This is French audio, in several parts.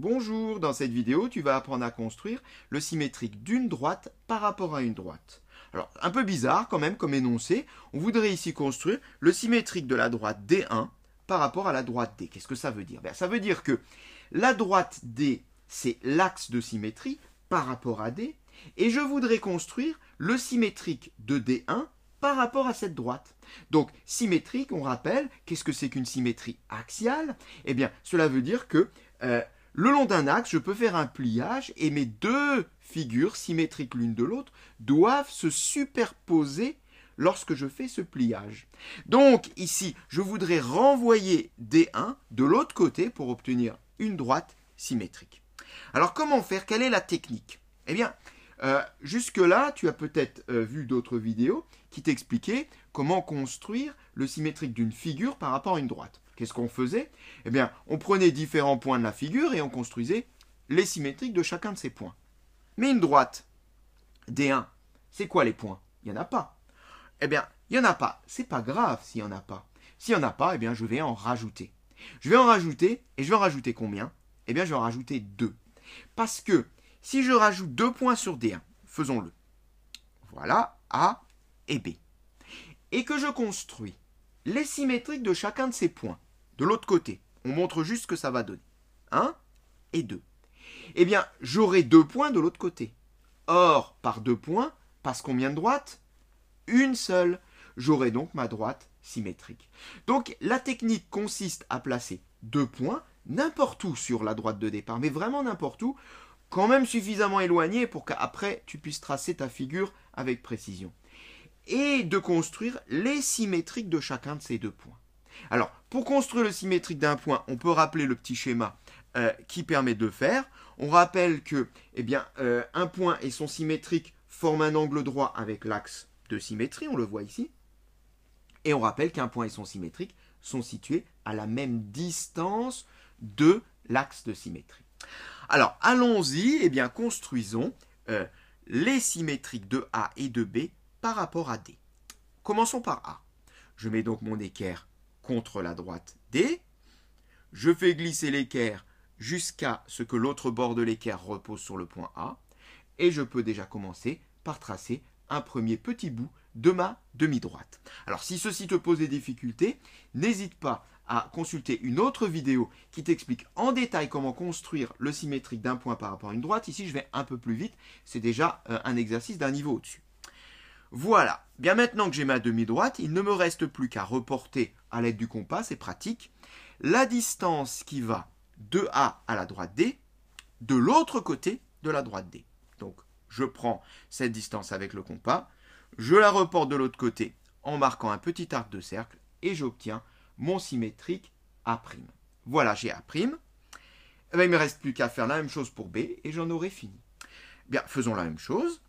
Bonjour, dans cette vidéo, tu vas apprendre à construire le symétrique d'une droite par rapport à une droite. Alors, un peu bizarre quand même comme énoncé, on voudrait ici construire le symétrique de la droite D1 par rapport à la droite D. Qu'est-ce que ça veut dire? Ça veut dire que la droite D, c'est l'axe de symétrie par rapport à D, et je voudrais construire le symétrique de D1 par rapport à cette droite. Donc, symétrique, on rappelle, qu'est-ce que c'est qu'une symétrie axiale? Eh bien, cela veut dire que le long d'un axe, je peux faire un pliage et mes deux figures symétriques l'une de l'autre doivent se superposer lorsque je fais ce pliage. Donc, ici, je voudrais renvoyer D1 de l'autre côté pour obtenir une droite symétrique. Alors, comment faire? Quelle est la technique? Eh bien, jusque-là, tu as peut-être vu d'autres vidéos qui t'expliquaient comment construire le symétrique d'une figure par rapport à une droite. Qu'est-ce qu'on faisait? Eh bien, on prenait différents points de la figure et on construisait les symétriques de chacun de ces points. Mais une droite, D1, c'est quoi les points? Il n'y en a pas. Eh bien, il n'y en a pas. C'est pas grave s'il n'y en a pas. S'il n'y en a pas, eh bien, je vais en rajouter. Je vais en rajouter, et je vais en rajouter combien? Eh bien, je vais en rajouter 2. Parce que si je rajoute 2 points sur D1, faisons-le. Voilà, A et B. Et que je construis les symétriques de chacun de ces points. De l'autre côté, on montre juste ce que ça va donner. 1 et 2. Eh bien, j'aurai 2 points de l'autre côté. Or, par 2 points, passe combien de droites? Une seule. J'aurai donc ma droite symétrique. Donc, la technique consiste à placer 2 points n'importe où sur la droite de départ, mais vraiment n'importe où, quand même suffisamment éloigné pour qu'après tu puisses tracer ta figure avec précision. Et de construire les symétriques de chacun de ces 2 points. Alors, pour construire le symétrique d'un point, on peut rappeler le petit schéma qui permet de faire. On rappelle que un point et son symétrique forment un angle droit avec l'axe de symétrie, on le voit ici. Et on rappelle qu'un point et son symétrique sont situés à la même distance de l'axe de symétrie. Alors, allons-y, construisons les symétriques de A et de B par rapport à D. Commençons par A. Je mets donc mon équerre contre la droite D. Je fais glisser l'équerre jusqu'à ce que l'autre bord de l'équerre repose sur le point A. Et je peux déjà commencer par tracer un premier petit bout de ma demi-droite. Alors, si ceci te pose des difficultés, n'hésite pas à consulter une autre vidéo qui t'explique en détail comment construire le symétrique d'un point par rapport à une droite. Ici, je vais un peu plus vite. C'est déjà un exercice d'un niveau au-dessus. Voilà. Bien maintenant que j'ai ma demi-droite, il ne me reste plus qu'à reporter à l'aide du compas, c'est pratique, la distance qui va de A à la droite D, de l'autre côté de la droite D. Donc, je prends cette distance avec le compas, je la reporte de l'autre côté en marquant un petit arc de cercle et j'obtiens mon symétrique A'. Voilà, j'ai A'. Il ne me reste plus qu'à faire la même chose pour B et j'en aurai fini. Bien, faisons la même chose.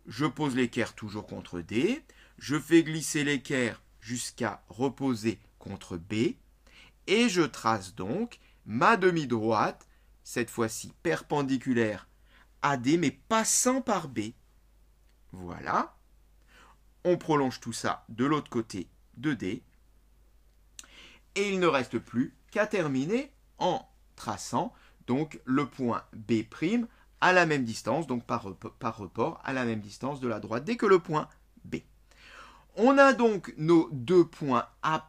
Je pose l'équerre toujours contre D. Je fais glisser l'équerre jusqu'à reposer contre B. Et je trace donc ma demi-droite, cette fois-ci perpendiculaire à D, mais passant par B. Voilà. On prolonge tout ça de l'autre côté de D. Et il ne reste plus qu'à terminer en traçant donc le point B' à la même distance, donc par report, à la même distance de la droite D que le point B. On a donc nos 2 points A'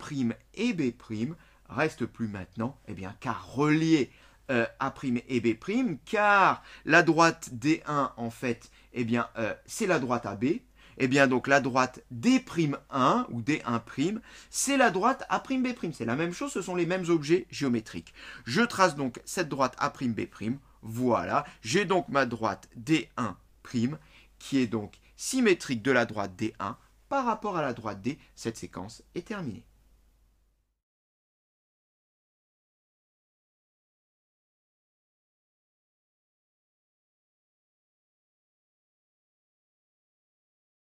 et B', reste plus maintenant qu'à relier A' et B', car la droite D1 en fait, c'est la droite AB. Donc la droite D'1 ou D1', c'est la droite A'B'. C'est la même chose, ce sont les mêmes objets géométriques. Je trace donc cette droite A'B'. Voilà, j'ai donc ma droite D1' qui est donc symétrique de la droite D1 par rapport à la droite D. Cette séquence est terminée.